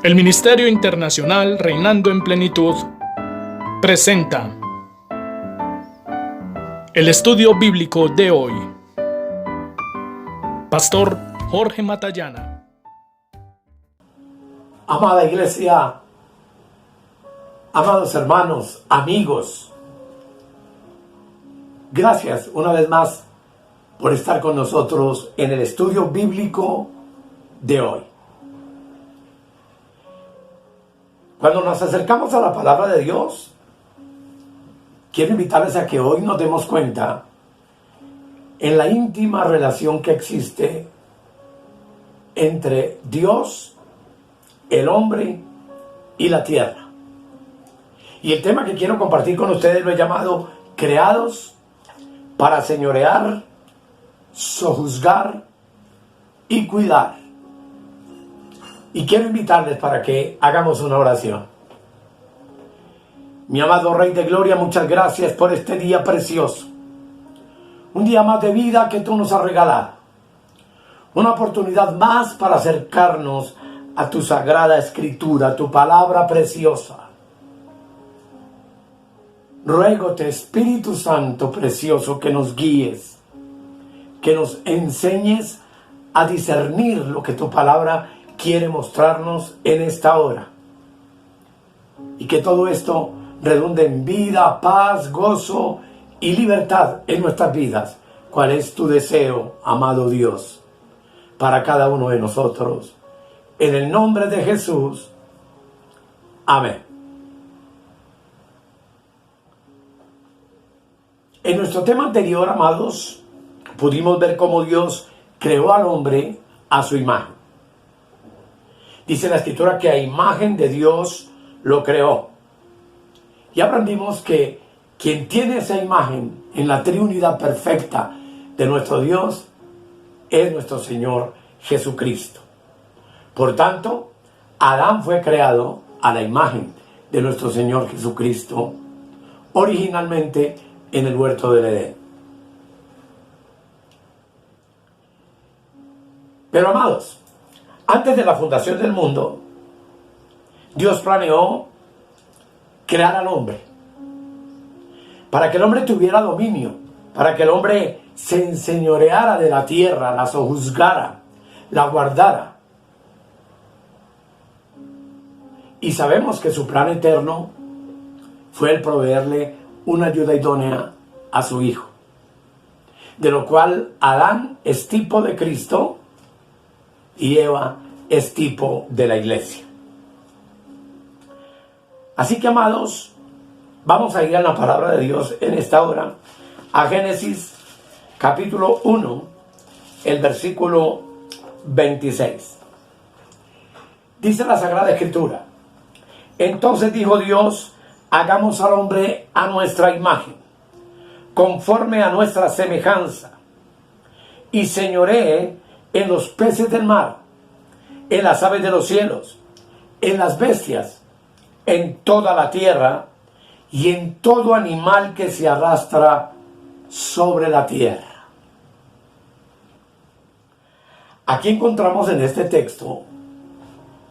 El Ministerio Internacional Reinando en Plenitud presenta el estudio bíblico de hoy. Pastor Jorge Matallana. Amada iglesia, amados hermanos, amigos, gracias una vez más por estar con nosotros en el estudio bíblico de hoy. Cuando nos acercamos a la palabra de Dios, quiero invitarles a que hoy nos demos cuenta en la íntima relación que existe entre Dios, el hombre y la tierra. Y el tema que quiero compartir con ustedes lo he llamado creados para señorear, sojuzgar y cuidar. Y quiero invitarles para que hagamos una oración. Mi amado Rey de Gloria, muchas gracias por este día precioso. Un día más de vida que tú nos has regalado. Una oportunidad más para acercarnos a tu sagrada escritura, a tu palabra preciosa. Ruégote, Espíritu Santo precioso, que nos guíes, que nos enseñes a discernir lo que tu palabra quiere mostrarnos en esta hora. Y que todo esto redunde en vida, paz, gozo y libertad en nuestras vidas. ¿Cuál es tu deseo, amado Dios, para cada uno de nosotros? En el nombre de Jesús. Amén. En nuestro tema anterior, amados, pudimos ver cómo Dios creó al hombre a su imagen. Dice la Escritura que a imagen de Dios lo creó. Y aprendimos que quien tiene esa imagen en la triunidad perfecta de nuestro Dios es nuestro Señor Jesucristo. Por tanto, Adán fue creado a la imagen de nuestro Señor Jesucristo, originalmente en el huerto del Edén. Pero amados, antes de la fundación del mundo, Dios planeó crear al hombre, para que el hombre tuviera dominio, para que el hombre se enseñoreara de la tierra, la sojuzgara, la guardara. Y sabemos que su plan eterno fue el proveerle una ayuda idónea a su hijo, de lo cual Adán es tipo de Cristo y Eva es tipo de la iglesia. Así que, amados, vamos a ir a la palabra de Dios en esta hora, a Génesis capítulo 1, el versículo 26. Dice la Sagrada Escritura: entonces dijo Dios, hagamos al hombre a nuestra imagen, conforme a nuestra semejanza, y señoree en los peces del mar, en las aves de los cielos, en las bestias, en toda la tierra, y en todo animal que se arrastra sobre la tierra. Aquí encontramos en este texto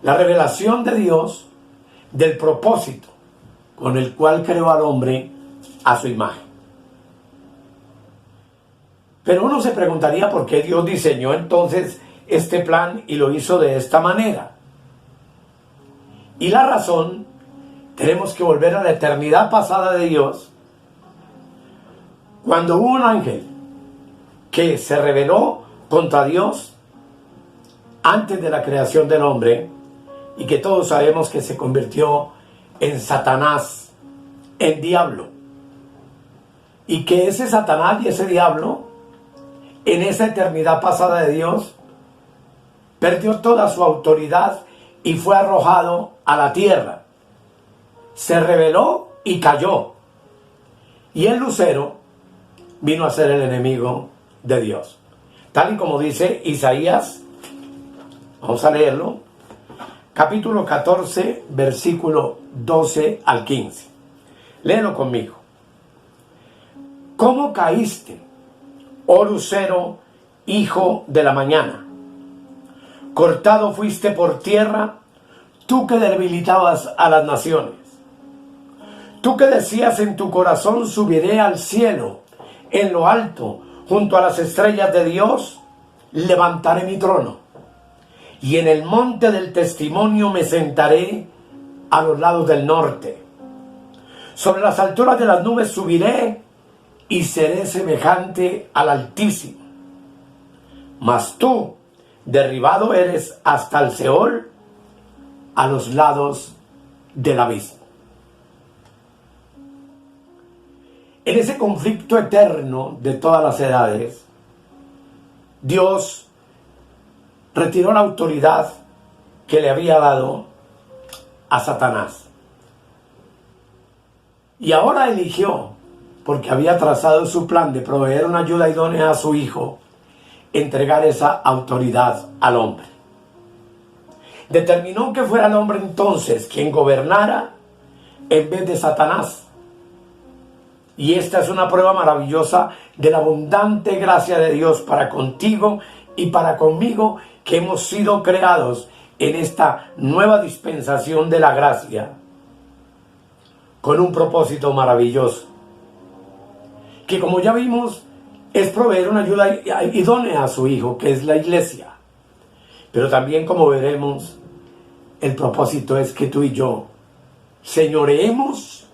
la revelación de Dios del propósito con el cual creó al hombre a su imagen. Pero uno se preguntaría por qué Dios diseñó entonces este plan y lo hizo de esta manera. Y la razón, tenemos que volver a la eternidad pasada de Dios, cuando hubo un ángel que se rebeló contra Dios antes de la creación del hombre, y que todos sabemos que se convirtió en Satanás, en diablo. Y que ese Satanás y ese diablo, en esa eternidad pasada de Dios, perdió toda su autoridad y fue arrojado a la tierra. Se rebeló y cayó. Y el lucero vino a ser el enemigo de Dios. Tal y como dice Isaías, vamos a leerlo, capítulo 14, versículo 12 al 15. Léelo conmigo. ¿Cómo caíste, oh lucero, hijo de la mañana? Cortado fuiste por tierra, tú que debilitabas a las naciones, tú que decías en tu corazón, subiré al cielo, en lo alto, junto a las estrellas de Dios, levantaré mi trono, y en el monte del testimonio me sentaré a los lados del norte. Sobre las alturas de las nubes subiré y seré semejante al Altísimo. Mas tú, derribado eres hasta el Seol, a los lados del abismo. En ese conflicto eterno de todas las edades, Dios retiró la autoridad que le había dado a Satanás. Y ahora eligió, porque había trazado su plan de proveer una ayuda idónea a su hijo, entregar esa autoridad al hombre. Determinó que fuera el hombre entonces quien gobernara en vez de Satanás. Y esta es una prueba maravillosa de la abundante gracia de Dios para contigo y para conmigo, que hemos sido creados en esta nueva dispensación de la gracia con un propósito maravilloso, que como ya vimos es proveer una ayuda idónea a su hijo, que es la iglesia. Pero también, como veremos, el propósito es que tú y yo señoreemos,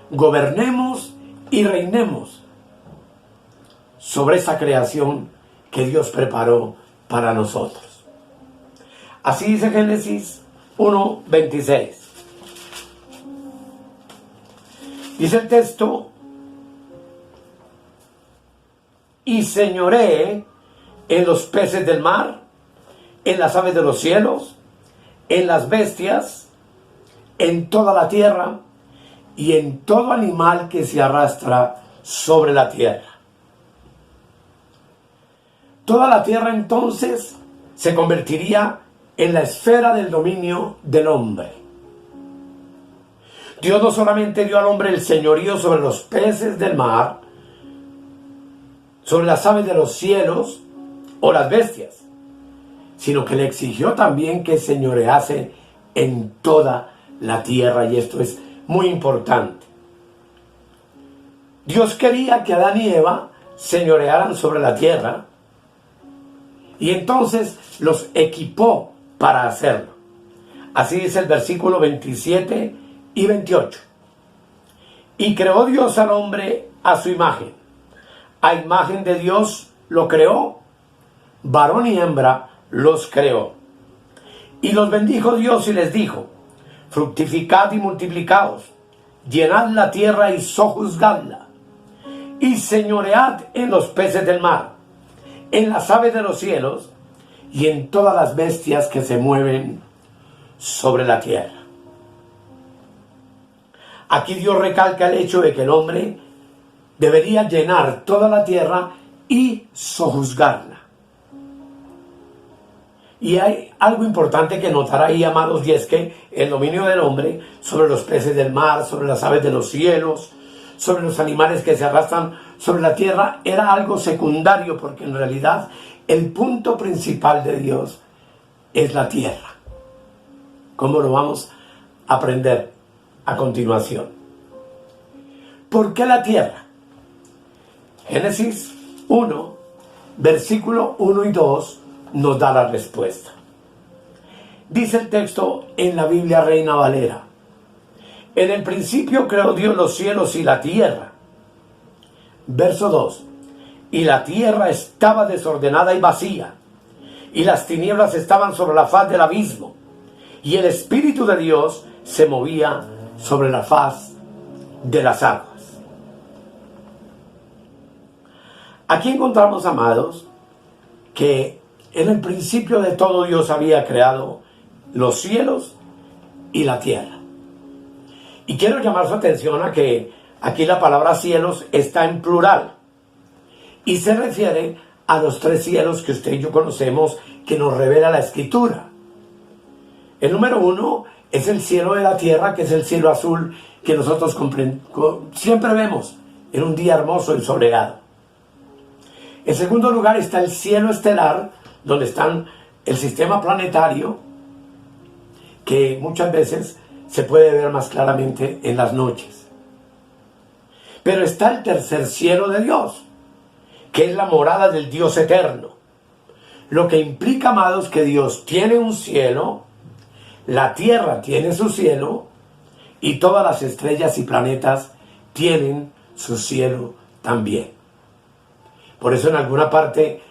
gobernemos y reinemos sobre esa creación que Dios preparó para nosotros. Así dice Génesis 1:26. Dice el texto: y señoreé en los peces del mar, en las aves de los cielos, en las bestias, en toda la tierra y en todo animal que se arrastra sobre la tierra. Toda la tierra entonces se convertiría en la esfera del dominio del hombre. Dios no solamente dio al hombre el señorío sobre los peces del mar, sobre las aves de los cielos o las bestias, sino que le exigió también que señorease en toda la tierra, y esto es muy importante. Dios quería que Adán y Eva señorearan sobre la tierra, y entonces los equipó para hacerlo. Así dice el versículo 27 y 28. Y creó Dios al hombre a su imagen. A imagen de Dios lo creó, varón y hembra los creó. Y los bendijo Dios y les dijo: fructificad y multiplicaos, llenad la tierra y sojuzgadla, y señoread en los peces del mar, en las aves de los cielos, y en todas las bestias que se mueven sobre la tierra. Aquí Dios recalca el hecho de que el hombre debería llenar toda la tierra y sojuzgarla. Y hay algo importante que notar ahí, amados, y es que el dominio del hombre sobre los peces del mar, sobre las aves de los cielos, sobre los animales que se arrastran sobre la tierra, era algo secundario, porque en realidad el punto principal de Dios es la tierra. ¿Cómo lo vamos a aprender a continuación? ¿Por qué la tierra? Génesis 1, versículo 1 y 2 nos da la respuesta. Dice el texto en la Biblia Reina Valera: en el principio creó Dios los cielos y la tierra. Verso 2: y la tierra estaba desordenada y vacía, y las tinieblas estaban sobre la faz del abismo, y el Espíritu de Dios se movía sobre la faz de las aguas. Aquí encontramos, amados, que en el principio de todo Dios había creado los cielos y la tierra. Y quiero llamar su atención a que aquí la palabra cielos está en plural y se refiere a los tres cielos que usted y yo conocemos, que nos revela la Escritura. El número 1 es el cielo de la tierra, que es el cielo azul que nosotros siempre vemos en un día hermoso y soleado. En segundo lugar está el cielo estelar, donde están el sistema planetario. que muchas veces se puede ver más claramente en las noches. Pero está el tercer cielo de Dios, que es la morada del Dios eterno. Lo que implica, amados, que Dios tiene un cielo, la tierra tiene su cielo, y todas las estrellas y planetas tienen su cielo también. Por eso en alguna parte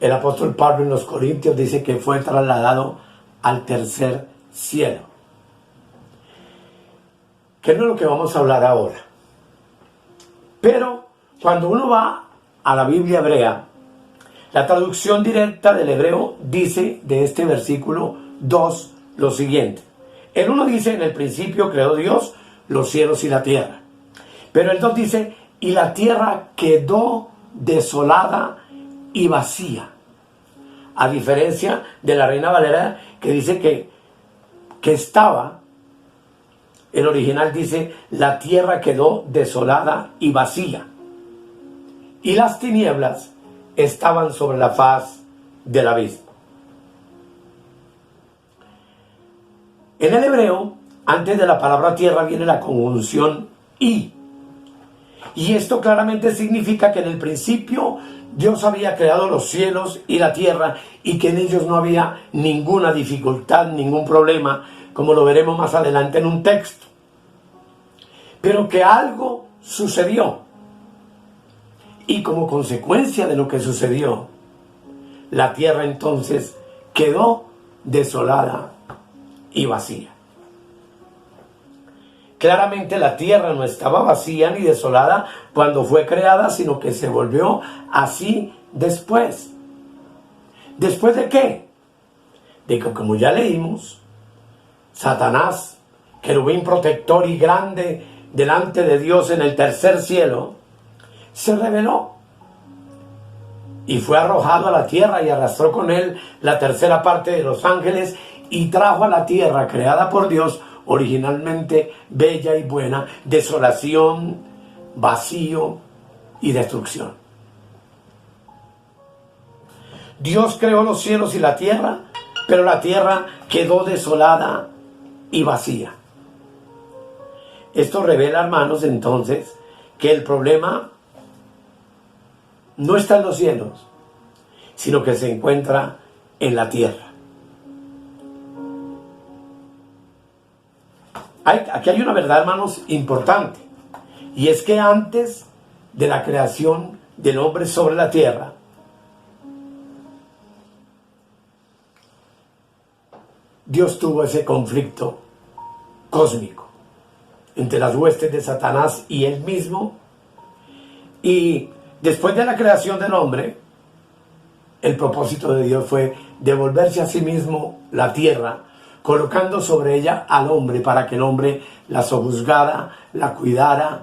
el apóstol Pablo en los Corintios dice que fue trasladado al tercer cielo. Que no es lo que vamos a hablar ahora. Pero cuando uno va a la Biblia hebrea, la traducción directa del hebreo dice de este versículo 2 lo siguiente. El 1 dice, en el principio creó Dios los cielos y la tierra. Pero el 2 dice, y la tierra quedó desolada y vacía. A diferencia de la Reina Valera, que dice que estaba, el original dice, la tierra quedó desolada y vacía. Y las tinieblas estaban sobre la faz del abismo. En el hebreo, antes de la palabra tierra viene la conjunción y. Y esto claramente significa que en el principio Dios había creado los cielos y la tierra y que en ellos no había ninguna dificultad, ningún problema, como lo veremos más adelante en un texto. Pero que algo sucedió. Y como consecuencia de lo que sucedió, la tierra entonces quedó desolada y vacía. Claramente la tierra no estaba vacía ni desolada cuando fue creada, sino que se volvió así después. ¿Después de qué? De que, como ya leímos, Satanás, querubín protector y grande delante de Dios en el tercer cielo, se rebeló y fue arrojado a la tierra y arrastró con él la tercera parte de los ángeles y trajo a la tierra creada por Dios, originalmente bella y buena, desolación, vacío y destrucción. Dios creó los cielos y la tierra, pero la tierra quedó desolada y vacía. Esto revela, hermanos, entonces, que el problema no está en los cielos, sino que se encuentra en la tierra. Aquí hay una verdad, hermanos, importante. Y es que antes de la creación del hombre sobre la tierra, Dios tuvo ese conflicto cósmico entre las huestes de Satanás y él mismo. Y después de la creación del hombre, el propósito de Dios fue devolverse a sí mismo la tierra, colocando sobre ella al hombre para que el hombre la sojuzgara, la cuidara,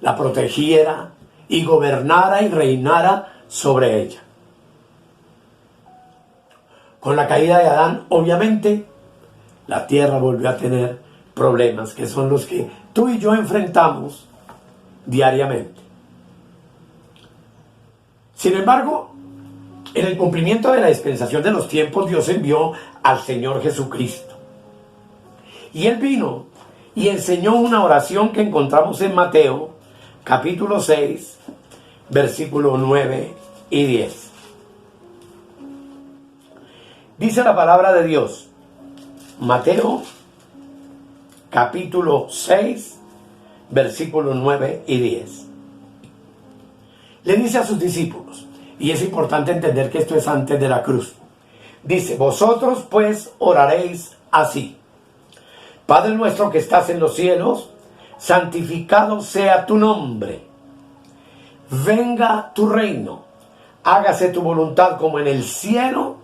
la protegiera y gobernara y reinara sobre ella. Con la caída de Adán, obviamente, la tierra volvió a tener problemas, que son los que tú y yo enfrentamos diariamente. Sin embargo, en el cumplimiento de la dispensación de los tiempos, Dios envió al Señor Jesucristo. Y Él vino y enseñó una oración que encontramos en Mateo, capítulo 6, versículos 9 y 10. Dice la palabra de Dios, Mateo, capítulo 6, versículos 9 y 10. Le dice a sus discípulos, y es importante entender que esto es antes de la cruz. Dice, vosotros pues oraréis así. Padre nuestro que estás en los cielos, santificado sea tu nombre. Venga tu reino. Hágase tu voluntad como en el cielo,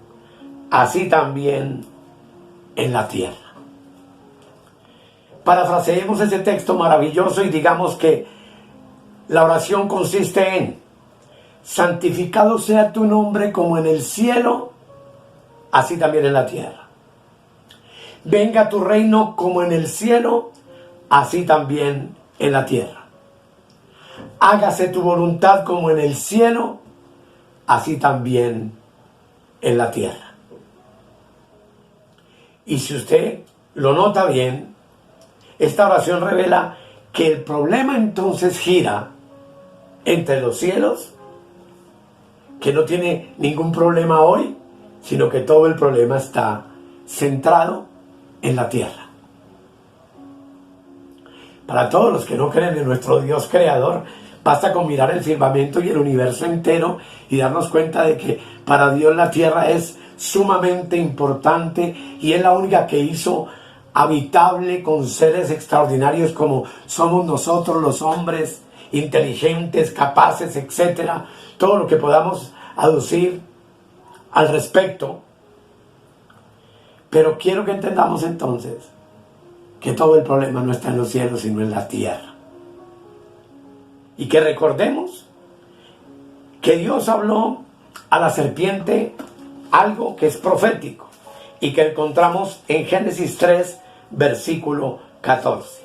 así también en la tierra. Parafraseemos ese texto maravilloso y digamos que la oración consiste en: santificado sea tu nombre como en el cielo, así también en la tierra. Venga tu reino como en el cielo, así también en la tierra. Hágase tu voluntad como en el cielo, así también en la tierra. Y si usted lo nota bien, esta oración revela que el problema entonces gira entre los cielos, que no tiene ningún problema hoy, sino que todo el problema está centrado en la tierra. Para todos los que no creen en nuestro Dios creador, basta con mirar el firmamento y el universo entero y darnos cuenta de que para Dios la tierra es sumamente importante y es la única que hizo habitable con seres extraordinarios como somos nosotros los hombres, inteligentes, capaces, etcétera. Todo lo que podamos aducir al respecto. Pero quiero que entendamos entonces que todo el problema no está en los cielos, sino en la tierra. Y que recordemos que Dios habló a la serpiente algo que es profético y que encontramos en Génesis 3, versículo 14.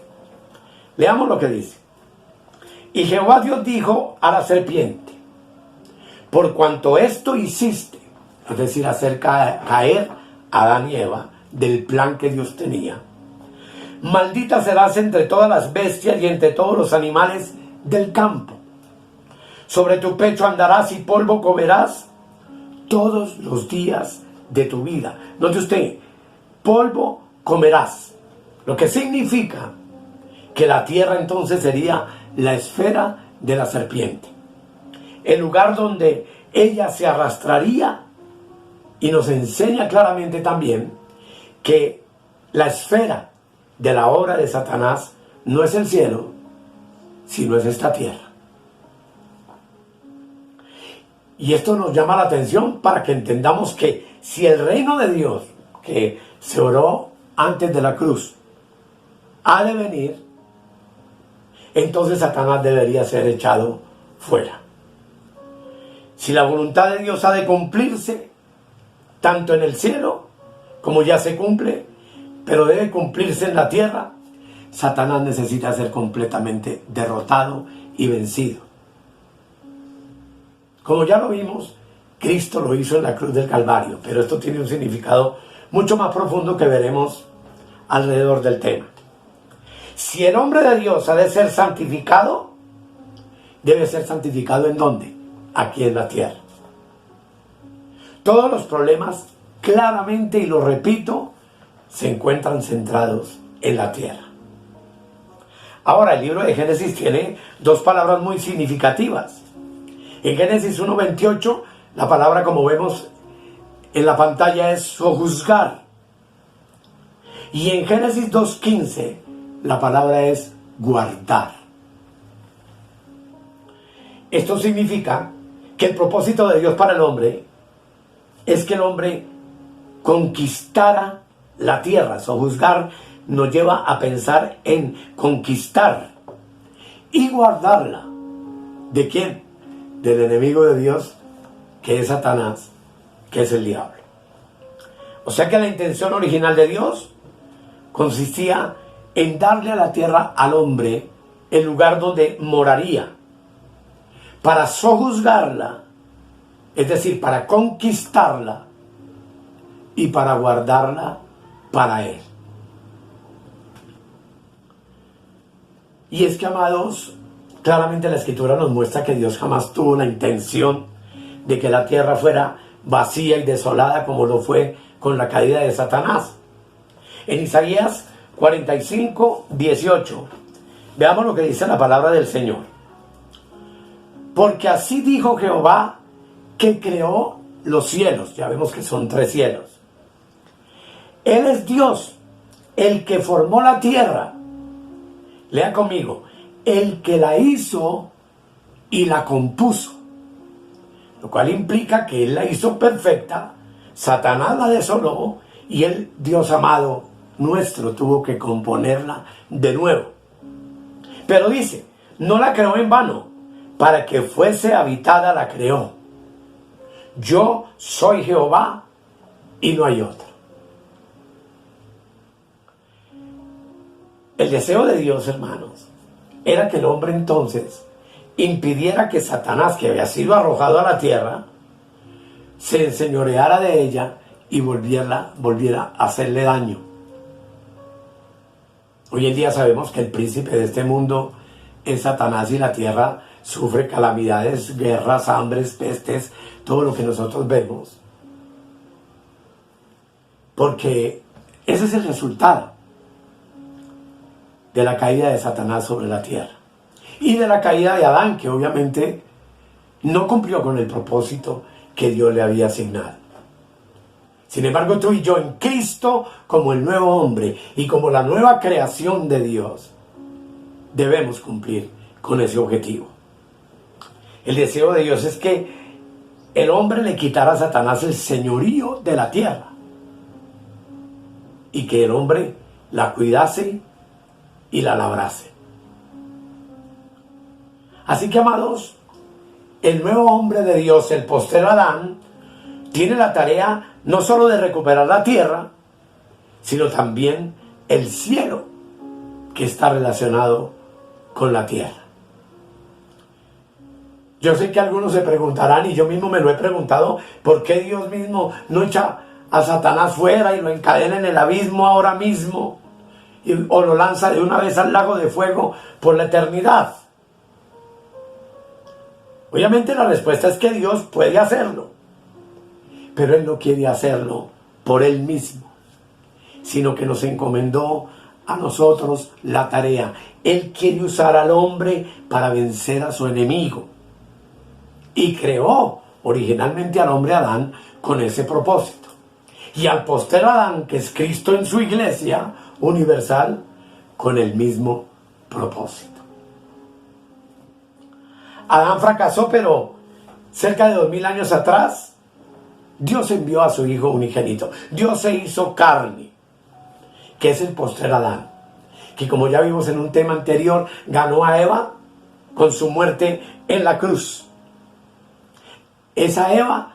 Leamos lo que dice. Y Jehová Dios dijo a la serpiente: por cuanto esto hiciste, es decir, hacer caer a Adán y Eva del plan que Dios tenía, maldita serás entre todas las bestias y entre todos los animales del campo. Sobre tu pecho andarás y polvo comerás todos los días de tu vida. Note usted, polvo comerás, lo que significa que la tierra entonces sería la esfera de la serpiente, el lugar donde ella se arrastraría, y nos enseña claramente también que la esfera de la obra de Satanás no es el cielo, sino es esta tierra. Y esto nos llama la atención para que entendamos que si el reino de Dios, que se oró antes de la cruz, ha de venir, entonces Satanás debería ser echado fuera. Si la voluntad de Dios ha de cumplirse, tanto en el cielo, como ya se cumple, pero debe cumplirse en la tierra, Satanás necesita ser completamente derrotado y vencido. Como ya lo vimos, Cristo lo hizo en la cruz del Calvario, pero esto tiene un significado mucho más profundo que veremos alrededor del tema. Si el hombre de Dios ha de ser santificado, debe ser santificado ¿en dónde? Aquí en la tierra. Todos los problemas, claramente, y lo repito, se encuentran centrados en la tierra. Ahora, el libro de Génesis tiene dos palabras muy significativas. En Génesis 1:28, la palabra, como vemos en la pantalla, es sojuzgar. Y en Génesis 2:15, la palabra es guardar. Esto significa que el propósito de Dios para el hombre es que el hombre conquistara la tierra. Sojuzgar nos lleva a pensar en conquistar y guardarla. ¿De quién? Del enemigo de Dios, que es Satanás, que es el diablo. O sea que la intención original de Dios consistía en darle a la tierra al hombre el lugar donde moraría, para sojuzgarla, es decir, para conquistarla y para guardarla para él. Y es que, amados, claramente la Escritura nos muestra que Dios jamás tuvo la intención de que la tierra fuera vacía y desolada como lo fue con la caída de Satanás. En Isaías 45:18, veamos lo que dice la palabra del Señor. Porque así dijo Jehová, que creó los cielos. Ya vemos que son 3 cielos. Él es Dios, el que formó la tierra. Lea conmigo. El que la hizo y la compuso. Lo cual implica que Él la hizo perfecta, Satanás la desoló y el Dios amado nuestro tuvo que componerla de nuevo. Pero dice, no la creó en vano, para que fuese habitada la creó. Yo soy Jehová y no hay otro. El deseo de Dios, hermanos, era que el hombre entonces impidiera que Satanás, que había sido arrojado a la tierra, se enseñoreara de ella y volviera a hacerle daño. Hoy en día sabemos que el príncipe de este mundo es Satanás y la tierra sufre calamidades, guerras, hambres, pestes, todo lo que nosotros vemos. Porque ese es el resultado de la caída de Satanás sobre la tierra. Y de la caída de Adán, que obviamente no cumplió con el propósito que Dios le había asignado. Sin embargo, tú y yo en Cristo, como el nuevo hombre y como la nueva creación de Dios, debemos cumplir con ese objetivo. El deseo de Dios es que el hombre le quitara a Satanás el señorío de la tierra y que el hombre la cuidase y la labrase. Así que, amados, el nuevo hombre de Dios, el postero Adán, tiene la tarea no solo de recuperar la tierra, sino también el cielo que está relacionado con la tierra. Yo sé que algunos se preguntarán, y yo mismo me lo he preguntado, ¿por qué Dios mismo no echa a Satanás fuera y lo encadena en el abismo ahora mismo? O lo lanza de una vez al lago de fuego por la eternidad. Obviamente la respuesta es que Dios puede hacerlo, pero Él no quiere hacerlo por Él mismo, sino que nos encomendó a nosotros la tarea. Él quiere usar al hombre para vencer a su enemigo. Y creó originalmente al hombre Adán con ese propósito. Y al postero Adán, que es Cristo en su iglesia universal, con el mismo propósito. Adán fracasó, pero cerca de 2000 años atrás, Dios envió a su Hijo unigénito. Dios se hizo carne, que es el postrer Adán, que como ya vimos en un tema anterior, ganó a Eva con su muerte en la cruz. Esa Eva,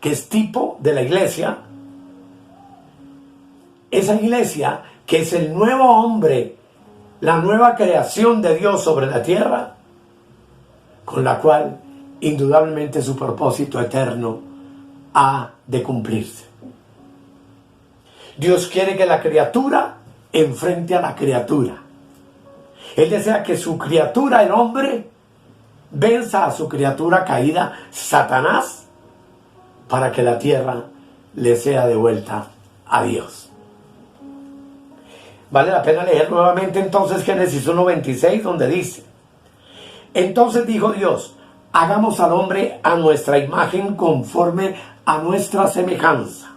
que es tipo de la iglesia, esa iglesia que es el nuevo hombre, la nueva creación de Dios sobre la tierra, con la cual indudablemente su propósito eterno ha de cumplirse. Dios quiere que la criatura enfrente a la criatura. Él desea que su criatura, el hombre, venza a su criatura caída, Satanás, para que la tierra le sea devuelta a Dios. Vale la pena leer nuevamente entonces Génesis 1:26, donde dice: entonces dijo Dios, hagamos al hombre a nuestra imagen conforme a nuestra semejanza.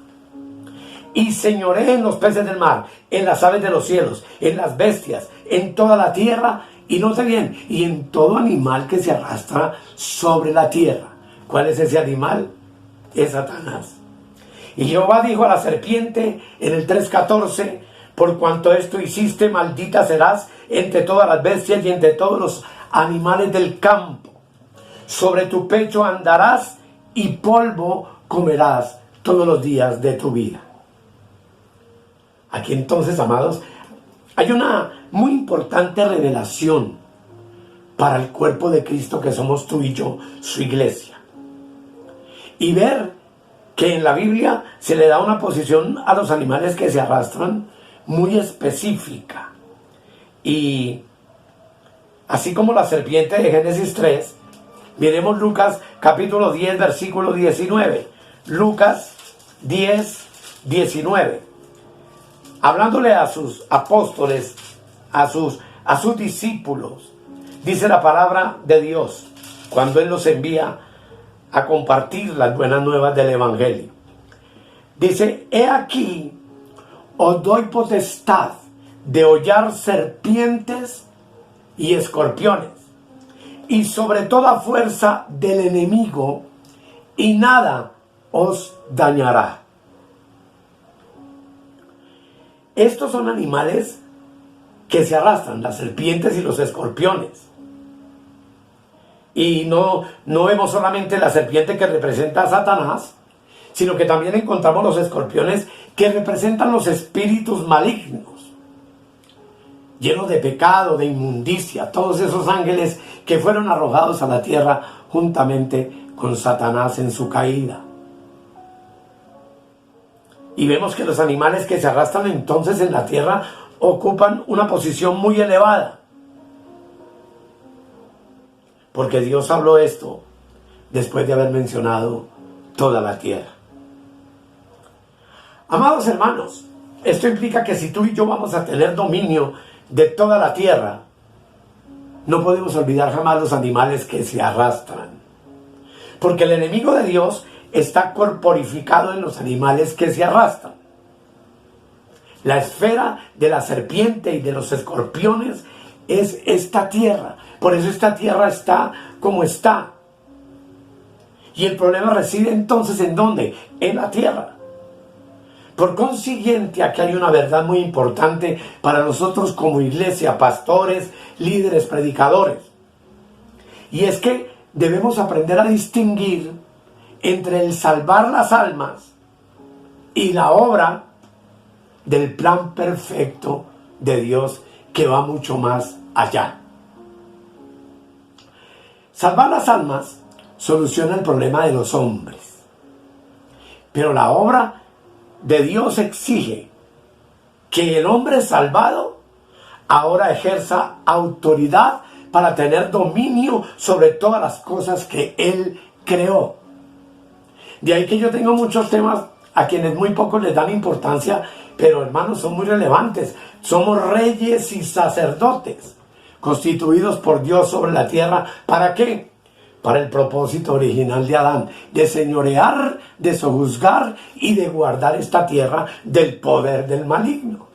Y señoree en los peces del mar, en las aves de los cielos, en las bestias, en toda la tierra, y note bien, y en todo animal que se arrastra sobre la tierra. ¿Cuál es ese animal? Es Satanás. Y Jehová dijo a la serpiente en el 3:14, por cuanto esto hiciste, maldita serás entre todas las bestias y entre todos los animales del campo. Sobre tu pecho andarás y polvo comerás todos los días de tu vida. Aquí entonces, amados, hay una muy importante revelación para el cuerpo de Cristo que somos tú y yo, su iglesia. Y ver que en la Biblia se le da una posición a los animales que se arrastran muy específica. Y así como la serpiente de Génesis 3, miremos Lucas capítulo 10, versículo 19. Lucas 10, 19. Hablándole a sus apóstoles, a sus discípulos, dice la palabra de Dios, cuando Él los envía a compartir las buenas nuevas del Evangelio. Dice: he aquí, os doy potestad de hollar serpientes y escorpiones, y sobre toda fuerza del enemigo, y nada os dañará. Estos son animales que se arrastran, las serpientes y los escorpiones. Y no vemos solamente la serpiente que representa a Satanás, sino que también encontramos los escorpiones que representan los espíritus malignos, llenos de pecado, de inmundicia, todos esos ángeles que fueron arrojados a la tierra juntamente con Satanás en su caída. Y vemos que los animales que se arrastran entonces en la tierra ocupan una posición muy elevada. Porque Dios habló esto después de haber mencionado toda la tierra. Amados hermanos, esto implica que si tú y yo vamos a tener dominio de toda la tierra, no podemos olvidar jamás los animales que se arrastran. Porque el enemigo de Dios está corporificado en los animales que se arrastran. La esfera de la serpiente y de los escorpiones es esta tierra. Por eso esta tierra está como está. Y el problema reside entonces ¿en dónde? En la tierra. Por consiguiente, aquí hay una verdad muy importante para nosotros como iglesia, pastores, líderes, predicadores. Y es que debemos aprender a distinguir entre el salvar las almas y la obra del plan perfecto de Dios que va mucho más allá. Salvar las almas soluciona el problema de los hombres, pero la obra de Dios exige que el hombre salvado ahora ejerza autoridad para tener dominio sobre todas las cosas que Él creó. De ahí que yo tengo muchos temas a quienes muy pocos les dan importancia, pero hermanos, son muy relevantes. Somos reyes y sacerdotes constituidos por Dios sobre la tierra. ¿Para qué? Para el propósito original de Adán, de señorear, de sojuzgar y de guardar esta tierra del poder del maligno.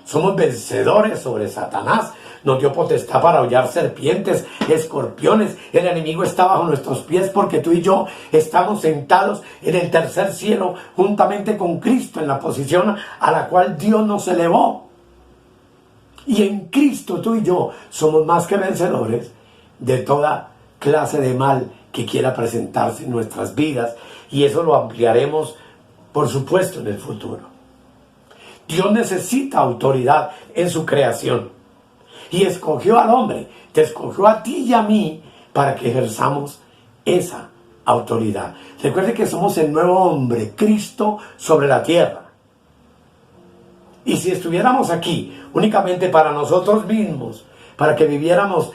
Somos vencedores sobre Satanás. Nos dio potestad para hollar serpientes, escorpiones. El enemigo está bajo nuestros pies porque tú y yo estamos sentados en el tercer cielo juntamente con Cristo en la posición a la cual Dios nos elevó. Y en Cristo tú y yo somos más que vencedores de toda clase de mal que quiera presentarse en nuestras vidas. Y eso lo ampliaremos, por supuesto, en el futuro. Dios necesita autoridad en su creación. Y escogió al hombre, te escogió a ti y a mí para que ejerzamos esa autoridad. Recuerde que somos el nuevo hombre, Cristo sobre la tierra. Y si estuviéramos aquí únicamente para nosotros mismos, para que viviéramos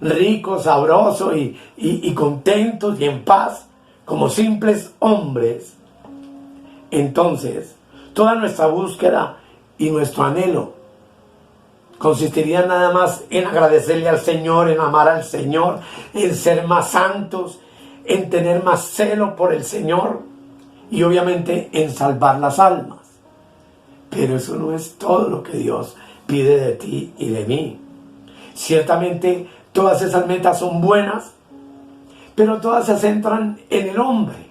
ricos, sabrosos y contentos y en paz, como simples hombres, entonces toda nuestra búsqueda y nuestro anhelo consistiría nada más en agradecerle al Señor, en amar al Señor, en ser más santos, en tener más celo por el Señor y obviamente en salvar las almas. Pero eso no es todo lo que Dios pide de ti y de mí. Ciertamente todas esas metas son buenas, pero todas se centran en el hombre.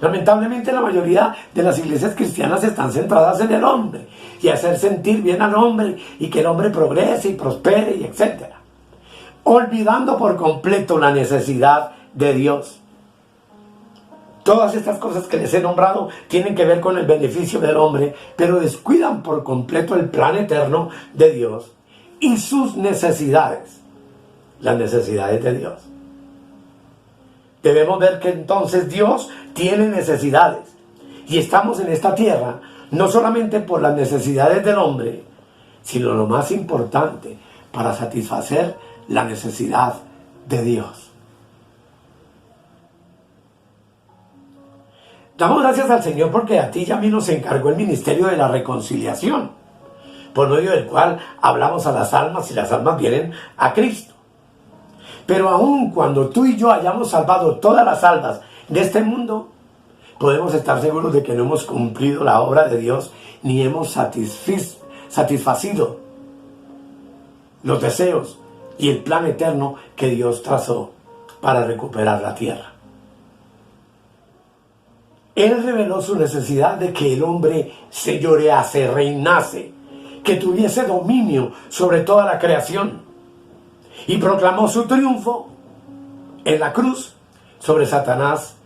Lamentablemente la mayoría de las iglesias cristianas están centradas en el hombre y hacer sentir bien al hombre y que el hombre progrese y prospere y etc. Olvidando por completo la necesidad de Dios. Todas estas cosas que les he nombrado tienen que ver con el beneficio del hombre, pero descuidan por completo el plan eterno de Dios y sus necesidades, las necesidades de Dios. Debemos ver que entonces Dios tiene necesidades y estamos en esta tierra no solamente por las necesidades del hombre, sino lo más importante, para satisfacer la necesidad de Dios. Damos gracias al Señor porque a ti y a mí nos encargó el ministerio de la reconciliación, por medio del cual hablamos a las almas y las almas vienen a Cristo. Pero aun cuando tú y yo hayamos salvado todas las almas de este mundo, podemos estar seguros de que no hemos cumplido la obra de Dios ni hemos satisfacido los deseos y el plan eterno que Dios trazó para recuperar la tierra. Él reveló su necesidad de que el hombre señorease, reinase, que tuviese dominio sobre toda la creación. Y proclamó su triunfo en la cruz sobre Satanás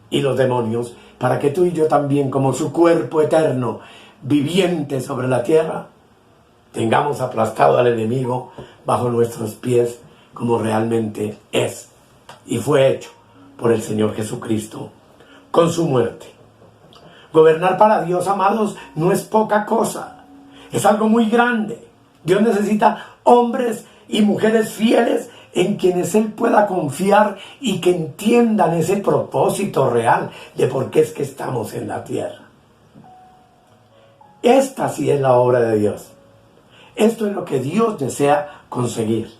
y los demonios, para que tú y yo también, como su cuerpo eterno, viviente sobre la tierra, tengamos aplastado al enemigo bajo nuestros pies como realmente es. Y fue hecho por el Señor Jesucristo con su muerte. Gobernar para Dios, amados, no es poca cosa. Es algo muy grande. Dios necesita hombres y mujeres fieles en quienes Él pueda confiar y que entiendan ese propósito real de por qué es que estamos en la tierra. Esta sí es la obra de Dios. Esto es lo que Dios desea conseguir.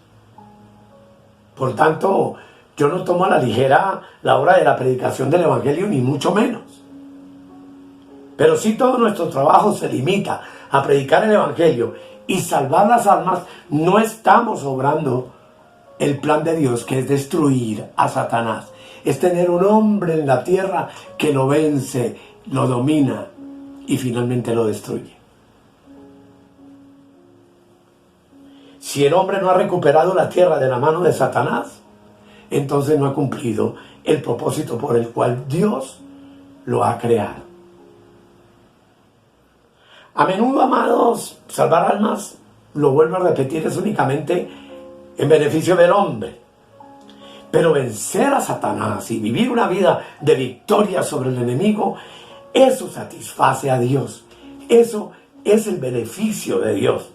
Por tanto, yo no tomo a la ligera la obra de la predicación del Evangelio, ni mucho menos. Pero si todo nuestro trabajo se limita a predicar el Evangelio y salvar las almas, no estamos obrando el plan de Dios, que es destruir a Satanás. Es tener un hombre en la tierra que lo vence, lo domina y finalmente lo destruye. Si el hombre no ha recuperado la tierra de la mano de Satanás, entonces no ha cumplido el propósito por el cual Dios lo ha creado. A menudo, amados, salvar almas, lo vuelvo a repetir, es únicamente en beneficio del hombre. Pero vencer a Satanás y vivir una vida de victoria sobre el enemigo, eso satisface a Dios. Eso es el beneficio de Dios.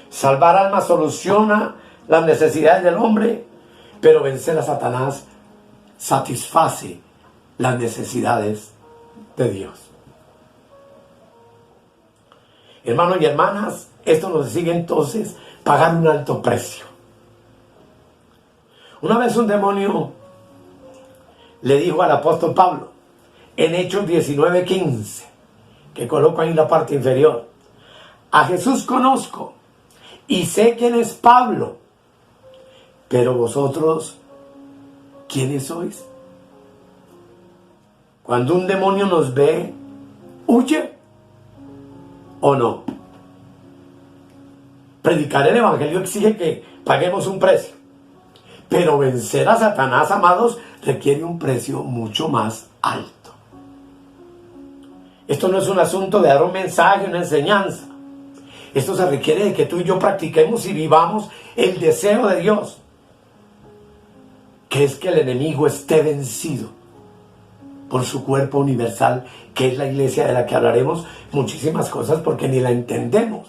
Salvar almas soluciona las necesidades del hombre, pero vencer a Satanás satisface las necesidades de Dios. Hermanos y hermanas, esto nos sigue entonces pagar un alto precio. Una vez un demonio le dijo al apóstol Pablo, en Hechos 19:15, que coloco ahí en la parte inferior, a Jesús conozco y sé quién es Pablo, pero vosotros, ¿quiénes sois? Cuando un demonio nos ve, huye o no. Predicar el Evangelio exige que paguemos un precio, pero vencer a Satanás, amados, requiere un precio mucho más alto. Esto no es un asunto de dar un mensaje, una enseñanza. Esto se requiere de que tú y yo practiquemos y vivamos el deseo de Dios, que es que el enemigo esté vencido por su cuerpo universal, que es la iglesia, de la que hablaremos muchísimas cosas porque ni la entendemos.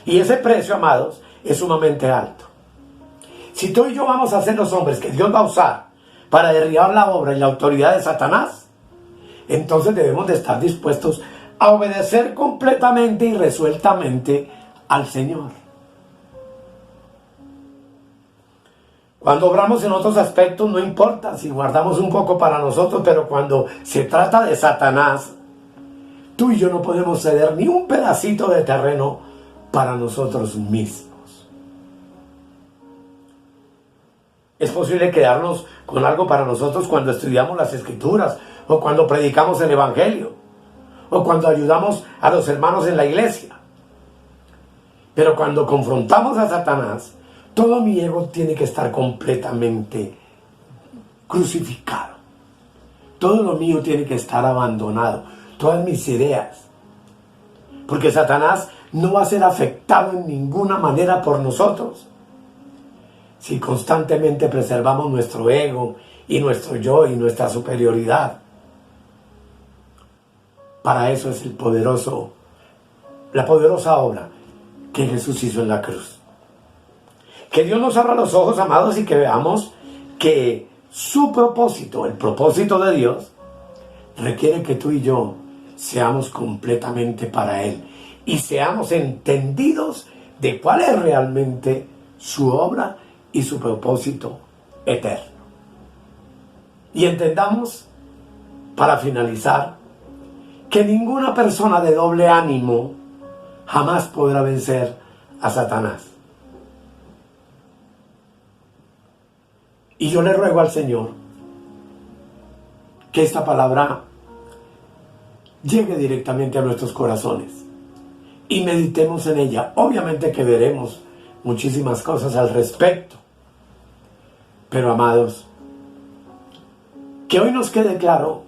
Y ese precio, amados, es sumamente alto. Si tú y yo vamos a ser los hombres que Dios va a usar para derribar la obra y la autoridad de Satanás, entonces debemos de estar dispuestos a obedecer completamente y resueltamente al Señor. Cuando obramos en otros aspectos, no importa si guardamos un poco para nosotros, pero cuando se trata de Satanás, tú y yo no podemos ceder ni un pedacito de terreno para nosotros mismos. Es posible quedarnos con algo para nosotros cuando estudiamos las Escrituras, o cuando predicamos el Evangelio, o cuando ayudamos a los hermanos en la iglesia. Pero cuando confrontamos a Satanás, todo mi ego tiene que estar completamente crucificado. Todo lo mío tiene que estar abandonado. Todas mis ideas. Porque Satanás no va a ser afectado en ninguna manera por nosotros si constantemente preservamos nuestro ego y nuestro yo y nuestra superioridad. Para eso es la poderosa obra que Jesús hizo en la cruz. Que Dios nos abra los ojos, amados, y que veamos que su propósito, el propósito de Dios, requiere que tú y yo seamos completamente para Él y seamos entendidos de cuál es realmente su obra y su propósito eterno. Y entendamos, para finalizar, que ninguna persona de doble ánimo jamás podrá vencer a Satanás. Y yo le ruego al Señor que esta palabra llegue directamente a nuestros corazones y meditemos en ella. Obviamente que veremos muchísimas cosas al respecto, pero amados, que hoy nos quede claro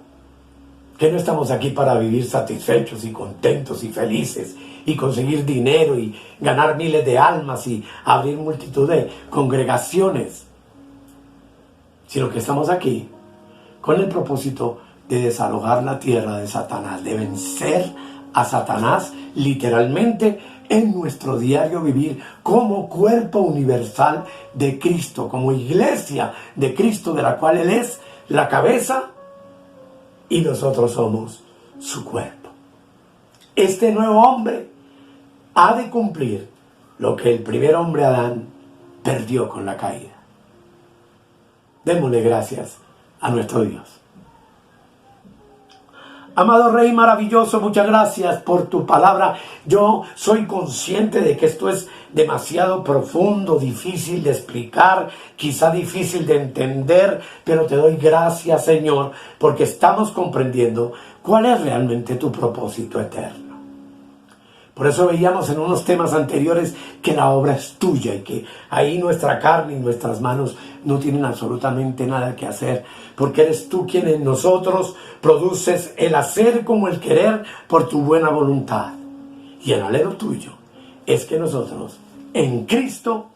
que no estamos aquí para vivir satisfechos y contentos y felices y conseguir dinero y ganar miles de almas y abrir multitud de congregaciones, sino que estamos aquí con el propósito de desalojar la tierra de Satanás, de vencer a Satanás literalmente en nuestro diario vivir como cuerpo universal de Cristo, como iglesia de Cristo, de la cual Él es la cabeza y nosotros somos su cuerpo. Este nuevo hombre ha de cumplir lo que el primer hombre Adán perdió con la caída. Démosle gracias a nuestro Dios. Amado Rey maravilloso, muchas gracias por tu palabra. Yo soy consciente de que esto es demasiado profundo, difícil de explicar, quizá difícil de entender, pero te doy gracias, Señor, porque estamos comprendiendo cuál es realmente tu propósito eterno. Por eso veíamos en unos temas anteriores que la obra es tuya y que ahí nuestra carne y nuestras manos no tienen absolutamente nada que hacer, porque eres tú quien en nosotros produces el hacer como el querer por tu buena voluntad. Y el anhelo tuyo es que nosotros en Cristo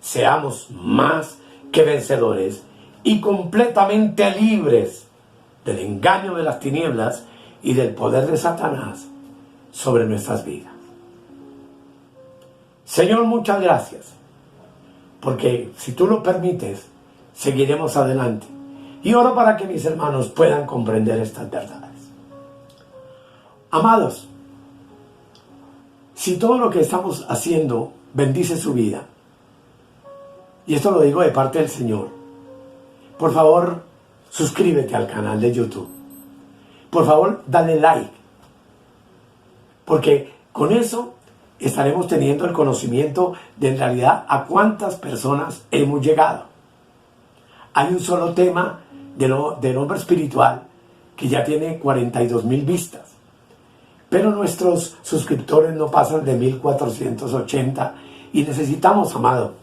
seamos más que vencedores y completamente libres del engaño de las tinieblas y del poder de Satanás sobre nuestras vidas. Señor, muchas gracias, porque si tú lo permites, seguiremos adelante. Y oro para que mis hermanos puedan comprender estas verdades. Amados, si todo lo que estamos haciendo bendice su vida, y esto lo digo de parte del Señor, por favor, suscríbete al canal de YouTube. Por favor, dale like, porque con eso estaremos teniendo el conocimiento de en realidad a cuántas personas hemos llegado. Hay un solo tema del hombre espiritual que ya tiene 42,000 vistas, pero nuestros suscriptores no pasan de 1,480 y necesitamos, amado,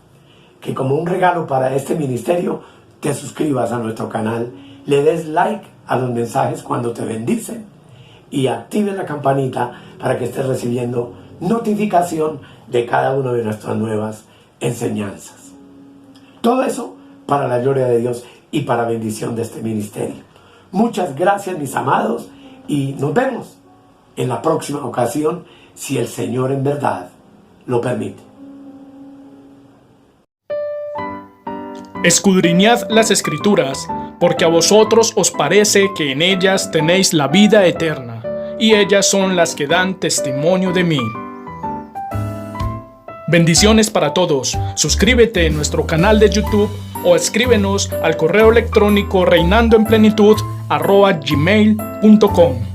que como un regalo para este ministerio te suscribas a nuestro canal, le des like a los mensajes cuando te bendicen y actives la campanita para que estés recibiendo notificación de cada una de nuestras nuevas enseñanzas. Todo eso para la gloria de Dios y para bendición de este ministerio. Muchas gracias, mis amados, y nos vemos en la próxima ocasión, si el Señor en verdad lo permite. Escudriñad las Escrituras, porque a vosotros os parece que en ellas tenéis la vida eterna, y ellas son las que dan testimonio de mí. Bendiciones para todos. Suscríbete en nuestro canal de YouTube o escríbenos al correo electrónico reinandoenplenitud@gmail.com.